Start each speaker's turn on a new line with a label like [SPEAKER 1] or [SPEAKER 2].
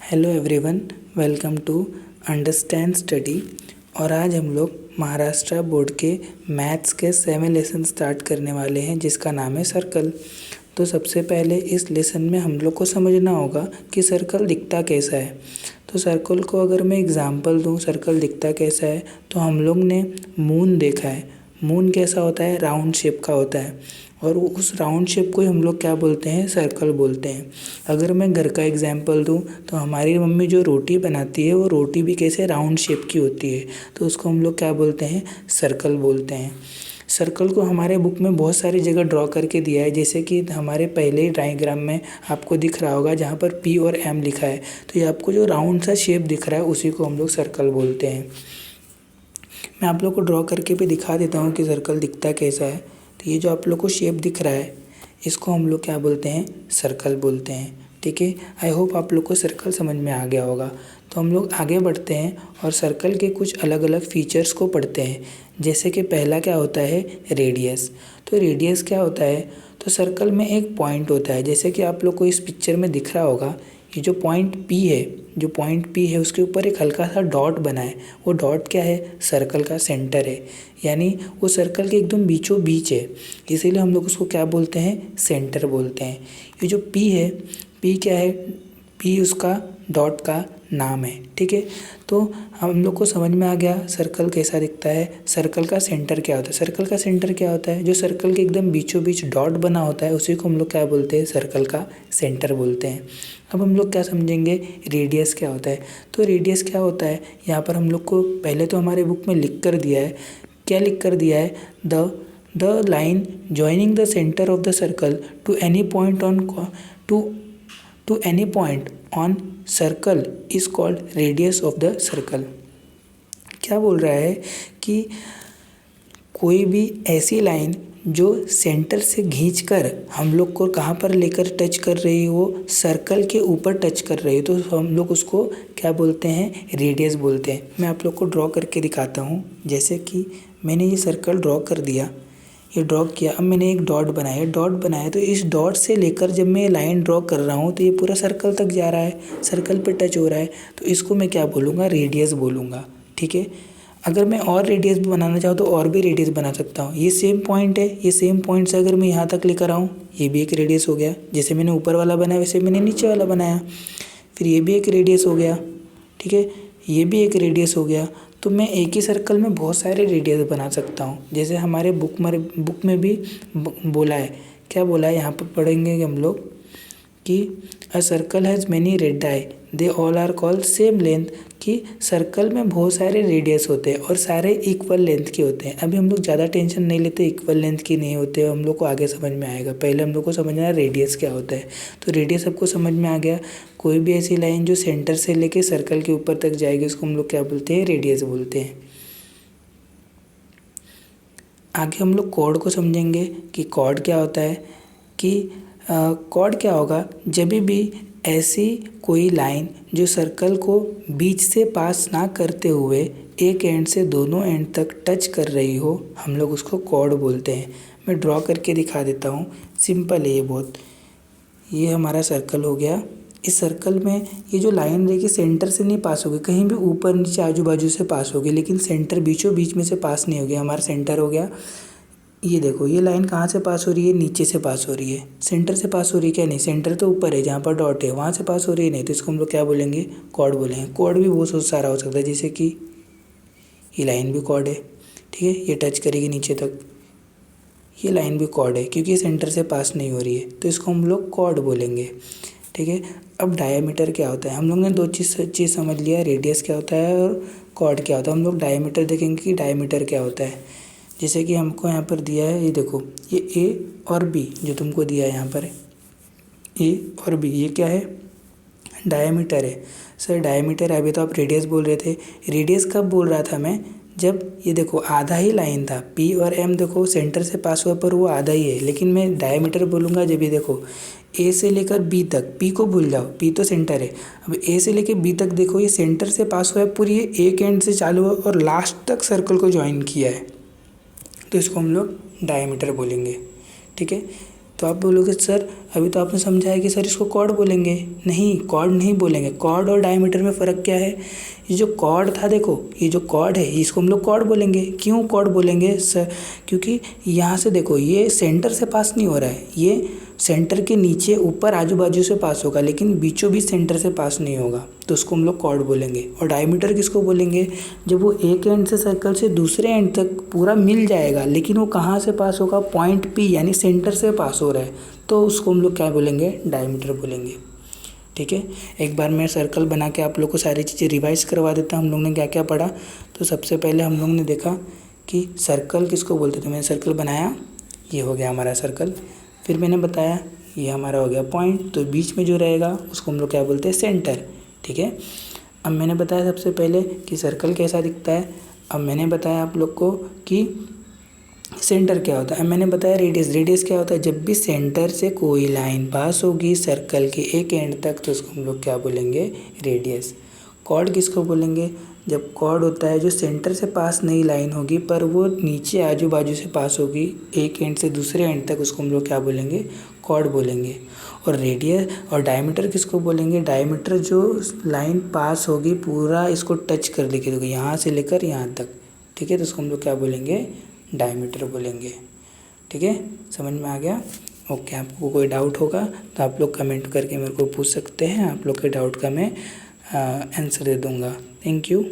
[SPEAKER 1] Hello everyone, welcome to understand study. और आज हम लोग महाराष्ट्र बोर्ड के मैथ्स के 7 लेसन स्टार्ट करने वाले हैं जिसका नाम है सर्कल। तो सबसे पहले इस लेसन में हम लोग को समझना होगा कि सर्कल दिखता कैसा है। तो सर्कल को अगर मैं एग्जांपल दूं सर्कल दिखता कैसा है, तो हम लोग ने मून देखा है। मून कैसा होता है? राउंड शेप का होता है, और उस राउंड शेप को ही हम लोग क्या बोलते हैं? सर्कल बोलते हैं। अगर मैं घर का एग्जांपल दूं तो हमारी मम्मी जो रोटी बनाती है वो रोटी भी कैसे राउंड शेप की होती है, तो उसको हम लोग क्या बोलते हैं? सर्कल बोलते हैं। सर्कल को हमारे बुक में बहुत सारी जगह ड्रॉ करके दिया है, जैसे कि हमारे पहले ही डायग्राम में आपको दिख रहा होगा जहाँ पर P और M लिखा है। तो ये आपको जो राउंड सा शेप दिख रहा है उसी को हम लोग सर्कल बोलते हैं। मैं आप लोग को ड्रॉ करके भी दिखा देता हूँ कि सर्कल दिखता कैसा है। तो ये जो आप लोग को शेप दिख रहा है इसको हम लोग क्या बोलते हैं? सर्कल बोलते हैं। ठीक है, आई होप आप लोग को सर्कल समझ में आ गया होगा। तो हम लोग आगे बढ़ते हैं और सर्कल के कुछ अलग अलग फीचर्स को पढ़ते हैं। जैसे कि पहला क्या होता है? रेडियस। तो रेडियस क्या होता है? तो सर्कल में एक पॉइंट होता है, जैसे कि आप लोग को इस पिक्चर में दिख रहा होगा। ये जो पॉइंट P है उसके ऊपर एक हल्का सा डॉट बना है। वो डॉट क्या है? सर्कल का सेंटर है, यानी वो सर्कल के एकदम बीचों बीच है। इसीलिए हम लोग उसको क्या बोलते हैं? सेंटर बोलते हैं। ये जो P है, P क्या है? P उसका डॉट का नाम है। ठीक है, तो हम लोग को समझ में आ गया सर्कल कैसा दिखता है। सर्कल का सेंटर क्या होता है? सर्कल का सेंटर क्या होता है? जो सर्कल के एकदम बीचों बीच डॉट बना होता है उसी को हम लोग क्या बोलते हैं? सर्कल का सेंटर बोलते हैं। अब हम लोग क्या समझेंगे? रेडियस क्या होता है। तो रेडियस क्या होता है, यहाँ पर हम लोग को पहले तो हमारे बुक में लिख कर दिया है। क्या लिख कर दिया है? The line joining the centre of the circle to any point on circle is called radius of the circle. क्या बोल रहा है कि कोई भी ऐसी लाइन जो सेंटर से खींचकर हम लोग को कहाँ पर लेकर टच कर रही हो? सर्कल के ऊपर टच कर रही हो, तो हम लोग उसको क्या बोलते हैं? रेडियस बोलते हैं। मैं आप लोग को ड्रॉ करके दिखाता हूँ। जैसे कि मैंने ये सर्कल ड्रॉ कर दिया, ये ड्रॉ किया। अब मैंने एक डॉट बनाया, तो इस डॉट से लेकर जब मैं लाइन ड्रॉ कर रहा हूँ तो ये पूरा सर्कल तक जा रहा है, सर्कल पे टच हो रहा है। तो इसको मैं क्या बोलूँगा? रेडियस बोलूँगा। ठीक है, अगर मैं और रेडियस भी बनाना चाहूँ तो और भी रेडियस बना सकता हूँ। ये सेम पॉइंट है, ये सेम पॉइंट से अगर मैं यहाँ तक लेकर आऊँ, ये भी एक रेडियस हो गया। जैसे मैंने ऊपर वाला बनाया वैसे मैंने नीचे वाला बनाया। फिर ये भी एक रेडियस हो गया। ठीक है, ये भी एक रेडियस हो गया। तो मैं एक ही सर्कल में बहुत सारे रेडियस बना सकता हूँ। जैसे हमारे बुक में भी बोला है। क्या बोला है? यहाँ पर पढ़ेंगे हम लोग कि a circle has many radii they all are called same length. कि सर्कल में बहुत सारे रेडियस होते हैं और सारे इक्वल लेंथ के होते हैं। अभी हम लोग ज़्यादा टेंशन नहीं लेते, इक्वल लेंथ की नहीं होते, हम लोग को आगे समझ में आएगा। पहले हम लोग को समझना है रेडियस क्या होता है। तो रेडियस सबको समझ में आ गया। कोई भी ऐसी लाइन जो सेंटर से लेके सर्कल के ऊपर तक जाएगी उसको हम लोग क्या बोलते हैं? रेडियस बोलते हैं। आगे हम लोग कॉर्ड को समझेंगे कि कॉर्ड क्या होता है। कि कॉर्ड क्या होगा? जब भी ऐसी कोई लाइन जो सर्कल को बीच से पास ना करते हुए एक एंड से दोनों एंड तक टच कर रही हो, हम लोग उसको कॉर्ड बोलते हैं। मैं ड्रॉ करके दिखा देता हूँ, सिंपल है ये बहुत। ये हमारा सर्कल हो गया। इस सर्कल में ये जो लाइन रहेगी सेंटर से नहीं पास होगी, कहीं भी ऊपर नीचे आजू बाजू से पास होगी, लेकिन सेंटर बीचों बीच में से पास नहीं होगी। हमारा सेंटर हो गया। ये देखो, ये लाइन कहाँ से पास हो रही है? नीचे से पास हो रही है। सेंटर से पास हो रही है क्या? नहीं, सेंटर तो ऊपर है जहाँ पर डॉट है, वहाँ से पास हो रही है नहीं, तो इसको हम लोग क्या बोलेंगे? कॉर्ड बोलेंगे। कॉर्ड भी बहुत सारा हो सकता है, जैसे कि ये लाइन भी कॉर्ड है। ठीक है, ये टच करेगी नीचे तक, ये लाइन भी कॉर्ड है क्योंकि ये सेंटर से पास नहीं हो रही है, तो इसको हम लोग कॉर्ड बोलेंगे। ठीक है, अब डायमीटर क्या होता है? हम लोग ने दो चीज़ समझ लिया, रेडियस क्या होता है और कॉर्ड क्या होता है। हम लोग डायमीटर देखेंगे कि डायमीटर क्या होता है। जैसे कि हमको यहाँ पर दिया है, ये देखो, ये ए और बी जो तुमको दिया है यहाँ पर, ए और बी, ये क्या है? डायमीटर है। सर डायमीटर, अभी तो आप रेडियस बोल रहे थे। रेडियस कब बोल रहा था मैं? जब ये देखो आधा ही लाइन था, पी और एम देखो सेंटर से पास हुआ पर वो आधा ही है, लेकिन मैं डायमीटर बोलूँगा जब ये देखो ए से लेकर बी तक, पी को भूल जाओ, पी तो सेंटर है। अब ए से लेकर बी तक देखो, ये सेंटर से पास हुआ है पूरी, ये एक एंड से चालू हुआ और लास्ट तक सर्कल को ज्वाइन किया है, तो इसको हम लोग डायमीटर बोलेंगे। ठीक है, तो आप बोलोगे सर अभी तो आपने समझाया कि सर इसको कॉर्ड बोलेंगे। नहीं, कॉर्ड नहीं बोलेंगे। कॉर्ड और डायमीटर में फ़र्क क्या है? ये जो कॉर्ड था, देखो ये जो कॉर्ड है इसको हम लोग कॉर्ड बोलेंगे। क्यों कॉर्ड बोलेंगे सर? क्योंकि यहाँ से देखो ये सेंटर से पास नहीं हो रहा है, ये सेंटर के नीचे ऊपर आजू बाजू से पास होगा, लेकिन बीचों बीच सेंटर से पास नहीं होगा, तो उसको हम लोग कॉर्ड बोलेंगे। और डायमीटर किसको बोलेंगे? जब वो एक एंड से सर्कल से दूसरे एंड तक पूरा मिल जाएगा, लेकिन वो कहाँ से पास होगा? पॉइंट पी यानी सेंटर से पास हो रहा है, तो उसको हम लोग क्या बोलेंगे? डायमीटर बोलेंगे। ठीक है, एक बार मैं सर्कल बना के आप लोग को सारी चीज़ें रिवाइज करवा देता हूँ। हम लोग ने क्या क्या पढ़ा। तो सबसे पहले हम लोग ने देखा कि सर्कल किसको बोलते थे। मैंने सर्कल बनाया, ये हो गया हमारा सर्कल। फिर मैंने बताया ये हमारा हो गया पॉइंट, तो बीच में जो रहेगा उसको हम लोग क्या बोलते हैं? सेंटर। ठीक है, अब मैंने बताया सबसे पहले कि सर्कल कैसा दिखता है। अब मैंने बताया आप लोग को कि सेंटर क्या होता है। मैंने बताया रेडियस। रेडियस क्या होता है? जब भी सेंटर से कोई लाइन पास होगी सर्कल के एक एंड तक, तो उसको हम लोग क्या बोलेंगे? रेडियस। कॉर्ड किसको बोलेंगे? जब कॉर्ड होता है जो सेंटर से पास नई लाइन होगी पर वो नीचे आजू बाजू से पास होगी एक एंड से दूसरे एंड तक, उसको हम लोग क्या बोलेंगे? कॉर्ड बोलेंगे। और रेडियस और डायमीटर किसको बोलेंगे? डायमीटर जो लाइन पास होगी पूरा इसको टच कर देगी, देखो यहाँ से लेकर यहाँ तक। ठीक है, तो उसको हम लोग क्या बोलेंगे? डायमीटर बोलेंगे। ठीक है, समझ में आ गया? ओके, आपको कोई डाउट होगा तो आप लोग कमेंट करके मेरे को पूछ सकते हैं। आप लोग के डाउट का मैं आंसर दे दूँगा। Thank you.